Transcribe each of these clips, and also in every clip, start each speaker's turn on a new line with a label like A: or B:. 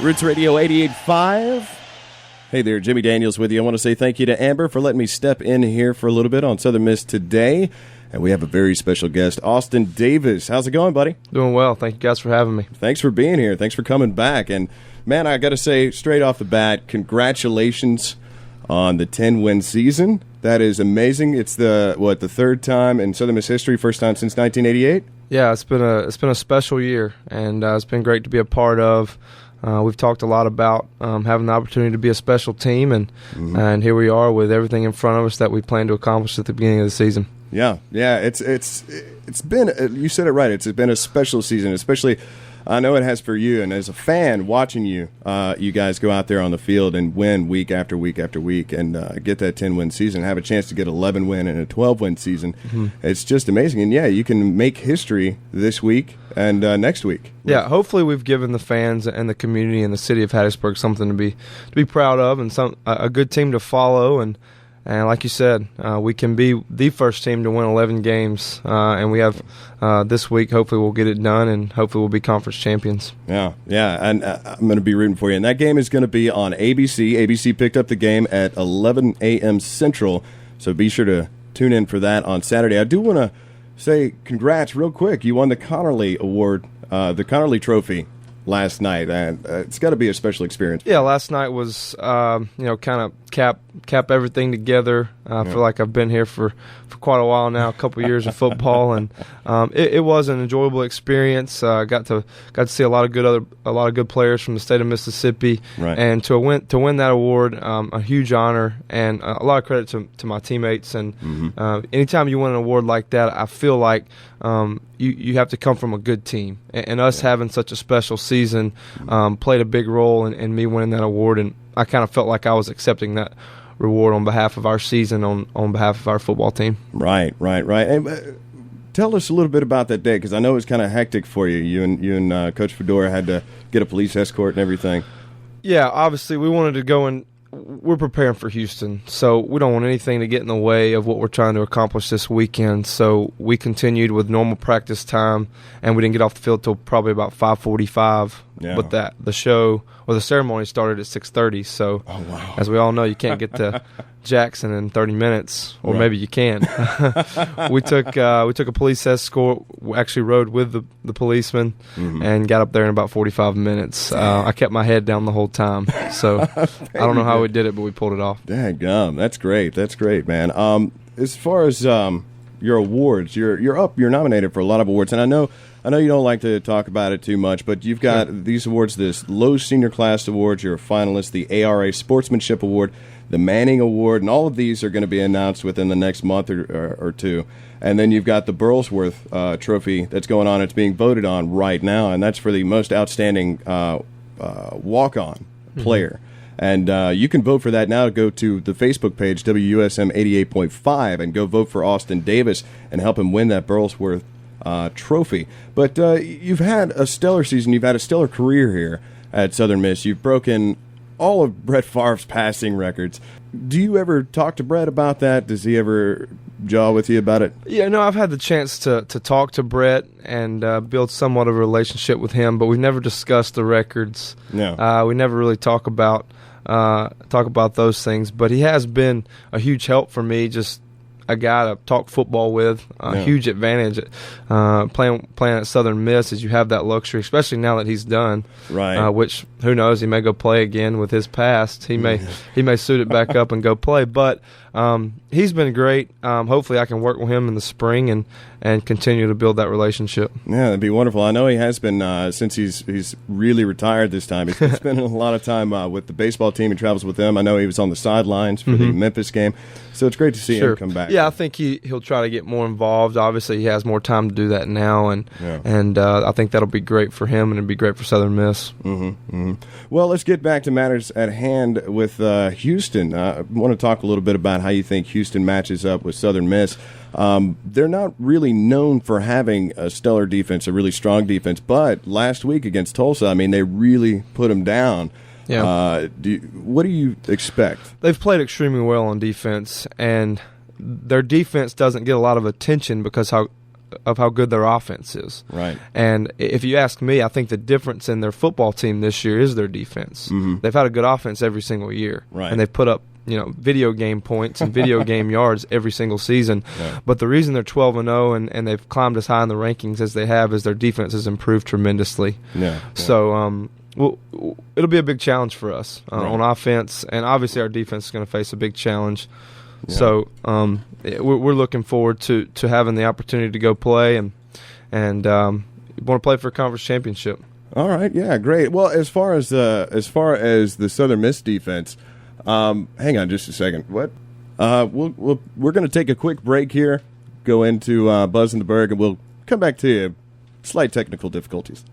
A: Roots Radio 88.5. Hey there, Jimmy Daniels with you. I want to say thank you to Amber for letting me step in here for a little bit on Southern Miss today. And we have a very special guest, Austin Davis. How's it going, buddy?
B: Doing well. Thank you guys for having me.
A: Thanks for being here. Thanks for coming back. And, man, I got to say straight off the bat, congratulations on the 10-win season. That is amazing. It's the third time in Southern Miss history, first time since 1988?
B: Yeah, it's been a special year, and it's been great to be a part of. We've talked a lot about having the opportunity to be a special team, and here we are with everything in front of us that we plan to accomplish at the beginning of the season.
A: Yeah, it's been, you said it right, it's been a special season, especially I know it has for you, and as a fan watching you guys go out there on the field and win week after week after week and get that 10-win season, have a chance to get 11-win and a 12-win season. Mm-hmm. It's just amazing. And, yeah, you can make history this week and next week.
B: Yeah, hopefully we've given the fans and the community and the city of Hattiesburg something to be proud of and a good team to follow. And like you said, we can be the first team to win 11 games, and we have this week. Hopefully we'll get it done, and hopefully we'll be conference champions.
A: Yeah, and I'm going to be rooting for you. And that game is going to be on ABC. ABC picked up the game at 11 a.m. Central, so be sure to tune in for that on Saturday. I do want to say congrats real quick. You won the Connerly Award, the Connerly Trophy last night, and it's got to be a special experience.
B: Yeah, last night was, kind of cap everything together. I feel like I've been here for quite a while now, a couple of years of football, and it was an enjoyable experience. Got to see a lot of good players from the state of Mississippi,
A: right. And
B: to win that award, a huge honor, and a lot of credit to my teammates. And anytime you win an award like that, I feel like you have to come from a good team, and us having such a special season played a big role in me winning that award, and I kind of felt like I was accepting that reward on behalf of our season, on behalf of our football team.
A: Right. And, tell us a little bit about that day, because I know it was kind of hectic for you. You and Coach Fedora had to get a police escort and everything. Yeah,
B: obviously we wanted to go and we're preparing for Houston, so we don't want anything to get in the way of what we're trying to accomplish this weekend. So we continued with normal practice time, and we didn't get off the field till probably about 5:45.
A: Yeah.
B: But the show or the ceremony started at 6:30. So, as we all know, you can't get to Jackson in 30 minutes, or maybe you can. We took a police escort. We actually rode with the policeman and got up there in about 45 minutes. I kept my head down the whole time, so I don't know how we did it, but we pulled it off.
A: Daggum, that's great, man. As far as your awards, you're nominated for a lot of awards, and I know you don't like to talk about it too much, but you've got these awards: this Low Senior Class Award, you're a finalist, the ARA Sportsmanship Award, the Manning Award, and all of these are going to be announced within the next month or two. And then you've got the Burlsworth Trophy that's going on. It's being voted on right now, and that's for the most outstanding walk-on player. And you can vote for that now. Go to the Facebook page, WUSM 88.5, and go vote for Austin Davis and help him win that Burlsworth trophy. But you've had a stellar season. You've had a stellar career here at Southern Miss. You've broken all of Brett Favre's passing records. Do you ever talk to Brett about that? Does he ever jaw with you about it?
B: Yeah, no, I've had the chance to talk to Brett and build somewhat of a relationship with him, but we've never discussed the records.
A: No.
B: We never really talk about those things, but he has been a huge help for me, just a guy to talk football with. Huge advantage playing at Southern Miss is you have that luxury, especially now that he's done.
A: Right.
B: Which, who knows, he may go play again with his past. He may suit it back up and go play. But he's been great. Hopefully I can work with him in the spring and continue to build that relationship.
A: Yeah, that'd be wonderful. I know he has been, since he's really retired this time. He's spending a lot of time with the baseball team. He travels with them. I know he was on the sidelines for the Memphis game. So it's great to see him come back.
B: Yeah, I think he'll try to get more involved. Obviously, he has more time to do that now, and I think that'll be great for him, and it'll be great for Southern Miss.
A: Well, let's get back to matters at hand with Houston. I want to talk a little bit about how you think Houston matches up with Southern Miss. They're not really known for having a stellar defense, a really strong defense, but last week against Tulsa, I mean, they really put them down.
B: Yeah.
A: What do you expect?
B: They've played extremely well on defense, and their defense doesn't get a lot of attention because of how good their offense is.
A: Right.
B: And if you ask me, I think the difference in their football team this year is their defense.
A: Mm-hmm.
B: They've had a good offense every single year.
A: Right.
B: And they've put up, video game points and video game yards every single season.
A: Right.
B: But the reason they're 12-0 and they've climbed as high in the rankings as they have is their defense has improved tremendously.
A: Yeah.
B: So it'll be a big challenge for us
A: Right.
B: on offense, and obviously our defense is going to face a big challenge.
A: Yeah.
B: So we're looking forward to having the opportunity to go play and want to play for a conference championship.
A: All right, yeah, great. Well, as far as the Southern Miss defense, hang on just a second. What? We're going to take a quick break here, go into Buzz in the Berg, and we'll come back to you. Slight technical difficulties.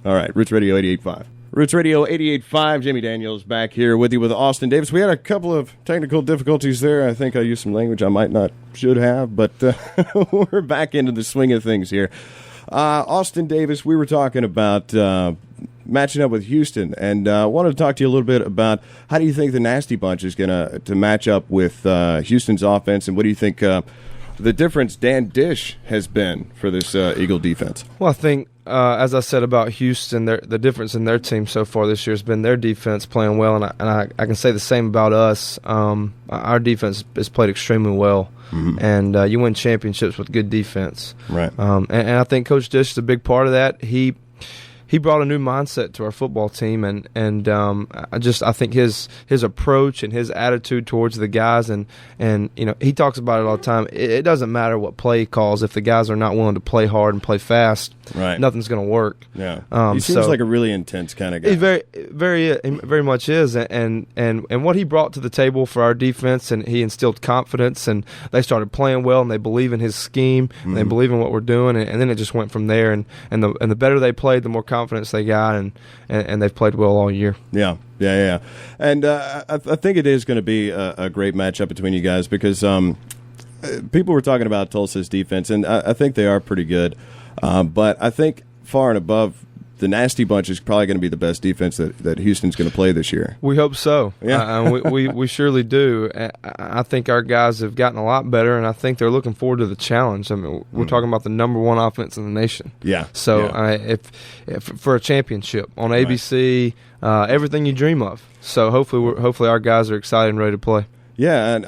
A: All right, Roots Radio 88.5. Roots Radio 88.5, Jimmy Daniels back here with you with Austin Davis. We had a couple of technical difficulties there. I think I used some language I might not should have, but we're back into the swing of things here. Austin Davis, we were talking about matching up with Houston, and wanted to talk to you a little bit about how do you think the Nasty Bunch is going to match up with Houston's offense, and what do you think the difference Dan Dish has been for this Eagle defense?
B: Well, I think, as I said about Houston, the difference in their team so far this year has been their defense playing well, and I can say the same about us. Our defense has played extremely well, mm-hmm. and you win championships with good defense.
A: Right.
B: And I think Coach Dish is a big part of that. He brought a new mindset to our football team, and I think his approach and his attitude towards the guys, and he talks about it all the time. It doesn't matter what play he calls if the guys are not willing to play hard and play fast.
A: Right.
B: Nothing's going to work.
A: Yeah. He seems like a really intense kind of guy.
B: He very much is, and what he brought to the table for our defense, and he instilled confidence, and they started playing well, and they believe in his scheme, and
A: mm-hmm.
B: they believe in what we're doing, and then it just went from there. And the better they played, the more confidence they got, and they've played well all year.
A: Yeah. And I think it is going to be a great matchup between you guys because people were talking about Tulsa's defense, and I think they are pretty good. But I think far and above, the Nasty Bunch is probably going to be the best defense that Houston's going to play this year.
B: We hope so.
A: Yeah.
B: We surely do. I think our guys have gotten a lot better, and I think they're looking forward to the challenge. I mean, we're talking about the number one offense in the nation.
A: Yeah.
B: So if for a championship on ABC, everything you dream of. So hopefully our guys are excited and ready to play. Yeah, and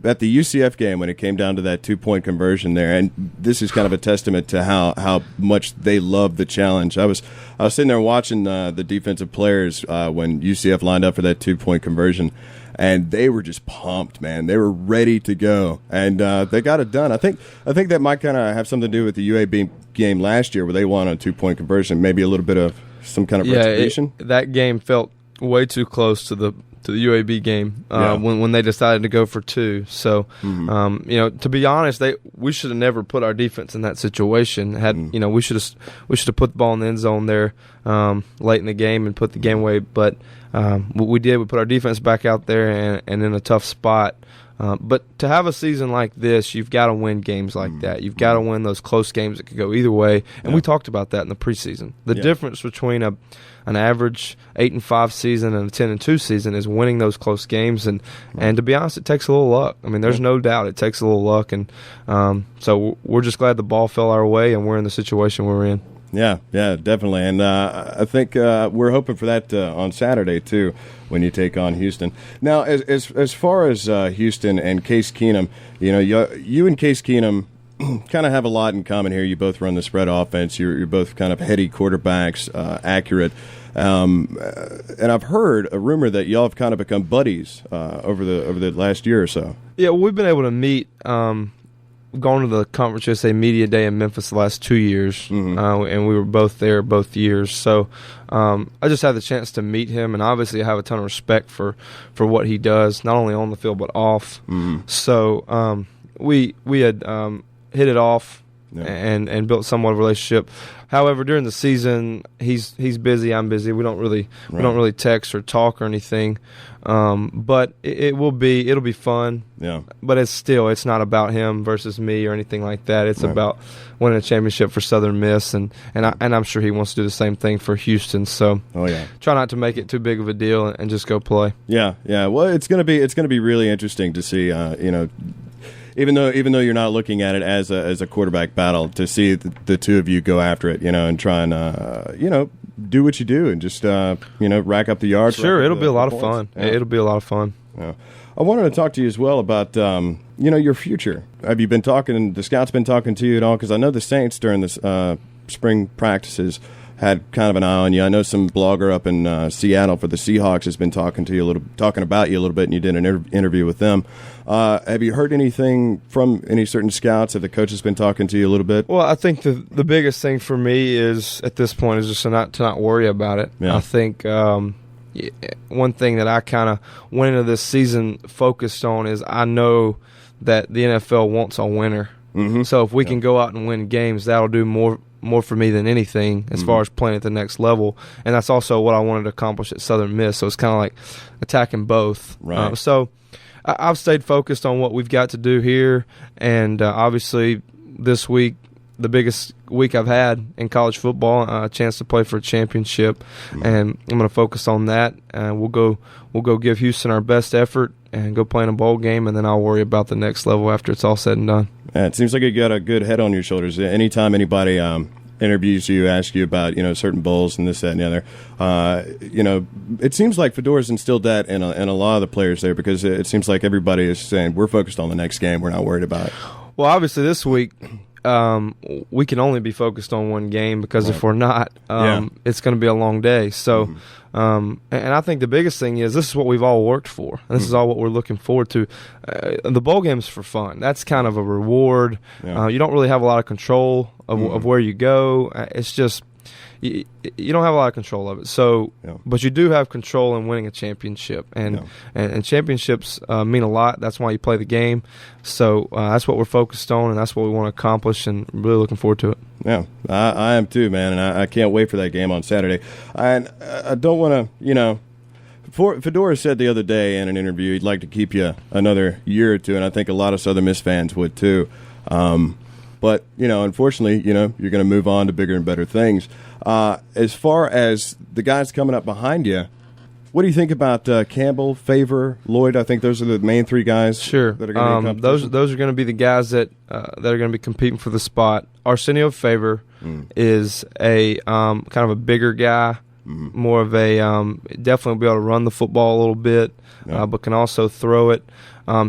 A: at the UCF game when it came down to that 2-point conversion there, and this is kind of a testament to how much they love the challenge. I was sitting there watching the defensive players when UCF lined up for that 2-point conversion, and they were just pumped, man. They were ready to go, and they got it done. I think that might kind of have something to do with the UAB game last year where they won on a 2-point conversion, maybe a little bit of some kind of retribution.
B: That game felt way too close to the UAB game when they decided to go for 2. So,
A: mm-hmm.
B: To be honest, we should have never put our defense in that situation. We should have put the ball in the end zone there late in the game and put the game away. But what we did, we put our defense back out there and in a tough spot. But to have a season like this, you've got to win games like that. You've got to win those close games that could go either way. And we talked about that in the preseason. The difference between an average 8-5 season and a 10-2 season is winning those close games. And to be honest, it takes a little luck. I mean, there's no doubt it takes a little luck. And so we're just glad the ball fell our way and we're in the situation we're in.
A: Yeah, definitely. And I think we're hoping for that on Saturday, too, when you take on Houston. Now, as far as Houston and Case Keenum, you and Case Keenum kind of have a lot in common here. You both run the spread offense. You're both kind of heady quarterbacks, accurate. And I've heard a rumor that y'all have kind of become buddies over the last year or so. Yeah,
B: we've been able to meet gone to the Conference USA Media Day in Memphis the last 2 years,
A: mm-hmm.
B: And we were both there both years. So I just had the chance to meet him, and obviously I have a ton of respect for what he does, not only on the field but off.
A: Mm-hmm.
B: So we had hit it off and built somewhat of a relationship. However, during the season, he's busy. I'm busy. We don't really text or talk or anything. But it'll be fun.
A: Yeah.
B: But it's not about him versus me or anything like that. It's about winning a championship for Southern Miss, and I'm sure he wants to do the same thing for Houston. So try not to make it too big of a deal and just go play.
A: Yeah. Well, it's gonna be really interesting to see. even though you're not looking at it as a quarterback battle, to see the two of you go after it, and try and do what you do and just rack up the yards.
B: Sure, it'll be a lot of fun. Yeah. It'll be a lot of fun.
A: Yeah. I wanted to talk to you as well about your future. Have you been talking? The scouts been talking to you at all? Because I know the Saints during this spring practices had kind of an eye on you. I know some blogger up in Seattle for the Seahawks has been talking about you a little bit, and you did an interview with them. Have you heard anything from any certain scouts? Have the coaches been talking to you a little bit?
B: Well, I think the biggest thing for me is at this point is just to not worry about it.
A: Yeah.
B: I think one thing that I kind of went into this season focused on is I know that the NFL wants a winner.
A: Mm-hmm.
B: So if we can go out and win games, that'll do more for me than anything as far as playing at the next level. And that's also what I wanted to accomplish at Southern Miss. So it's kind of like attacking both.
A: Right.
B: So I've stayed focused on what we've got to do here. And obviously this week, the biggest week I've had in college football, a chance to play for a championship. And I'm going to focus on that. And we'll go give Houston our best effort and go play in a bowl game, and then I'll worry about the next level after it's all said and done.
A: Yeah, it seems like you got a good head on your shoulders. Anytime anybody interviews you, asks you about certain bowls and this, that, and the other, it seems like Fedora's instilled that in a lot of the players there, because it seems like everybody is saying we're focused on the next game. We're not worried about it.
B: Well, obviously this week we can only be focused on one game, because if we're not, it's going to be a long day. So. And I think the biggest thing is this is what we've all worked for. And this is all what we're looking forward to. The bowl game's for fun. That's kind of a reward.
A: Yeah.
B: You don't really have a lot of control of where you go. It's just you don't have a lot of control of it. So, but you do have control in winning a championship, and championships mean a lot. That's why you play the game. So that's what we're focused on, and that's what we want to accomplish, and I'm really looking forward to it.
A: Yeah, I am too, man, and I can't wait for that game on Saturday. And I don't want to, Fedora said the other day in an interview he'd like to keep you another year or two, and I think a lot of Southern Miss fans would too. But, unfortunately, you're going to move on to bigger and better things. As far as the guys coming up behind you, what do you think about Campbell, Favor, Lloyd? I think those are the main three guys.
B: Sure.
A: That are going to be in competition.
B: Those are going to be the guys that are going to be competing for the spot. Arsenio Favor is a kind of a bigger guy, more of a definitely be able to run the football a little bit, but can also throw it.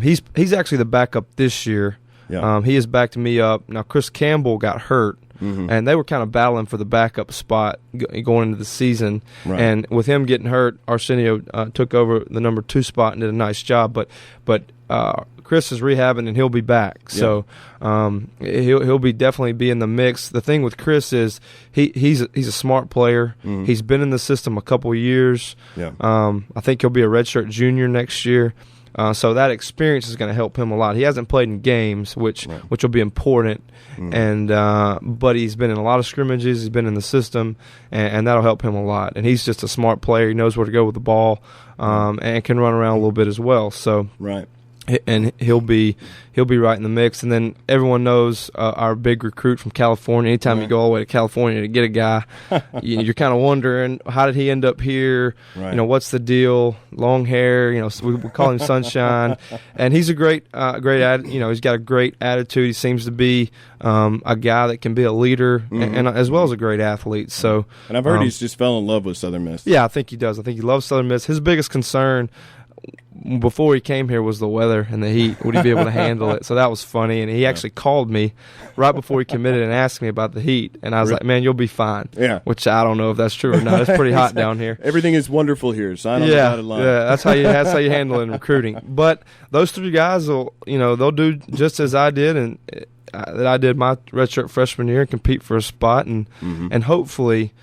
B: He's actually the backup this year.
A: Yeah.
B: He has backed me up. Now, Chris Campbell got hurt, and they were kind of battling for the backup spot going into the season.
A: Right.
B: And with him getting hurt, Arsenio took over the number 2 spot and did a nice job. But Chris is rehabbing, and he'll be back. Yeah. So he'll be definitely be in the mix. The thing with Chris is he's a smart player. He's been in the system a couple years.
A: Yeah.
B: I think he'll be a redshirt junior next year. So that experience is going to help him a lot. He hasn't played in games, which will be important, and but he's been in a lot of scrimmages. He's been in the system, and that'll help him a lot. And he's just a smart player. He knows where to go with the ball, and can run around a little bit as well. So and he'll be right in the mix. And then everyone knows our big recruit from California. Anytime you go all the way to California to get a guy, you're kind of wondering, how did he end up here?
A: Right.
B: What's the deal? Long hair. We call him Sunshine, and he's a great he's got a great attitude. He seems to be a guy that can be a leader, and as well as a great athlete. So,
A: and I've heard he's just fell in love with Southern Miss.
B: Yeah, I think he does. I think he loves Southern Miss. His biggest concern before he came here was the weather and the heat. Would he be able to handle it? So that was funny. And he actually called me right before he committed and asked me about the heat. And I was like, man, you'll be fine. Yeah. Which I don't know if that's true or not. It's pretty hot down here.
A: Everything is wonderful here. Sign on the dotted line.
B: Yeah, that's how you handle it in recruiting. But those 3 guys will, they'll do just as I did and that I did my redshirt freshman year and compete for a spot. And hopefully,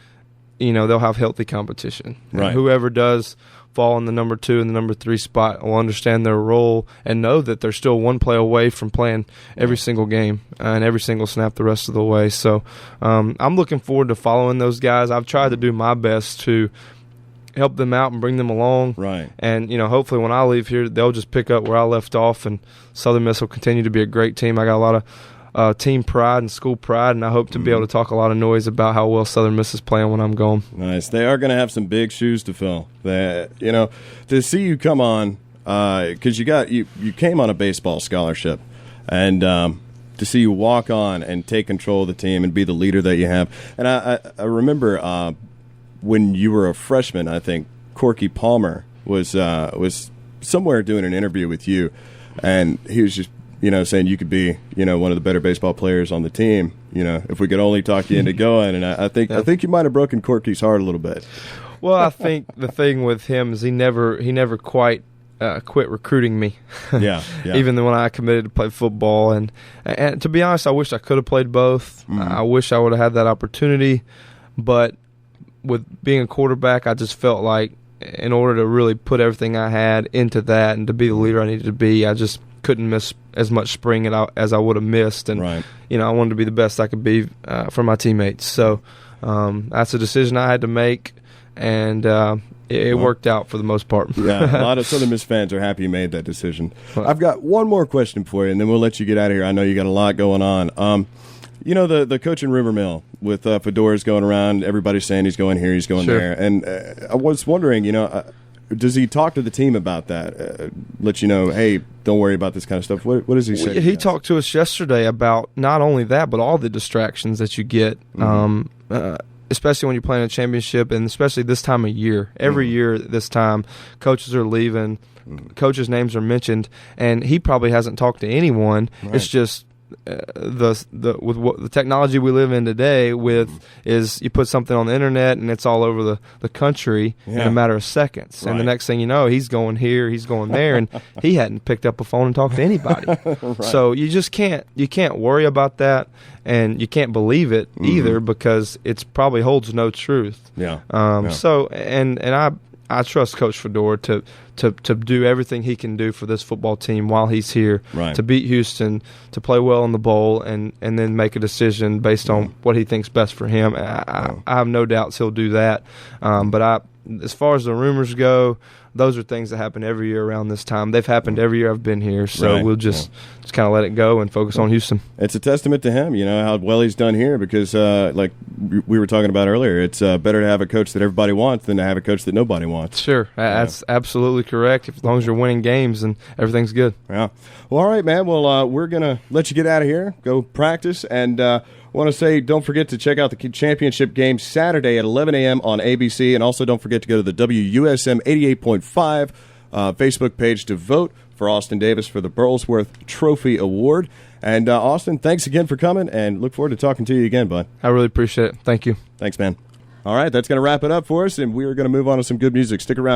B: they'll have healthy competition.
A: Right.
B: And whoever does fall in the number 2 and the number 3 spot will understand their role and know that they're still one play away from playing every single game and every single snap the rest of the way. So I'm looking forward to following those guys. I've tried to do my best to help them out and bring them along.
A: Right.
B: And, hopefully when I leave here, they'll just pick up where I left off, and Southern Miss will continue to be a great team. I got a lot of team pride and school pride, and I hope to be able to talk a lot of noise about how well Southern Miss is playing when I'm gone.
A: Nice. They are going to have some big shoes to fill. To see you come on, because you came on a baseball scholarship, and to see you walk on and take control of the team and be the leader that you have. And I remember when you were a freshman, I think Corky Palmer was somewhere doing an interview with you, and he was just saying you could be one of the better baseball players on the team. If we could only talk you into going. And I think you might have broken Corky's heart a little bit.
B: Well, I think the thing with him is he never quite quit recruiting me.
A: Yeah.
B: Even when I committed to play football, and to be honest, I wish I could have played both.
A: Mm-hmm.
B: I wish I would have had that opportunity, but with being a quarterback, I just felt like in order to really put everything I had into that and to be the leader I needed to be, I just couldn't miss as much spring as I would have missed. And
A: right.
B: I wanted to be the best I could be for my teammates. So that's a decision I had to make, and it worked out for the most part.
A: Yeah, a lot of Southern Miss fans are happy you made that decision. I've got one more question for you, and then we'll let you get out of here. I know you got a lot going on. The coaching rumor mill with Fedora's going around, everybody's saying he's going here, he's going
B: Sure.
A: there. And I was wondering, does he talk to the team about that? Let you know, hey, don't worry about this kind of stuff. What does he say?
B: He talked to us yesterday about not only that, but all the distractions that you get, especially when you're playing a championship, and especially this time of year. Every year at this time, coaches are leaving, coaches' names are mentioned, and he probably hasn't talked to anyone.
A: Right.
B: It's just the technology we live in today is you put something on the internet and it's all over the country in a matter of seconds.
A: Right.
B: And the next thing you know, he's going here, he's going there, and he hadn't picked up a phone and talked to anybody.
A: Right.
B: So you just can't worry about that, and you can't believe it either, because it's probably holds no truth.
A: Yeah.
B: So and I trust Coach Fedora to do everything he can do for this football team while he's here,
A: Right.
B: to beat Houston, to play well in the bowl, and then make a decision based on what he thinks best for him. I have no doubts he'll do that. But as far as the rumors go, those are things that happen every year around this time. They've happened every year I've been here, so
A: Right.
B: we'll just kind of let it go and focus on Houston.
A: It's a testament to him, how well he's done here, because like we were talking about earlier, it's better to have a coach that everybody wants than to have a coach that nobody wants.
B: Sure, that's absolutely correct. As long as you're winning games and everything's good.
A: Yeah. Well, all right, man. Well, we're going to let you get out of here, go practice, and I want to say don't forget to check out the championship game Saturday at 11 a.m. on ABC, and also don't forget to go to the WUSM 88.5 Facebook page to vote for Austin Davis for the Burlsworth Trophy Award. And Austin, thanks again for coming, and look forward to talking to you again, bud.
B: I really appreciate it. Thank you.
A: Thanks, man. All right, that's going to wrap it up for us, and we are going to move on to some good music. Stick around.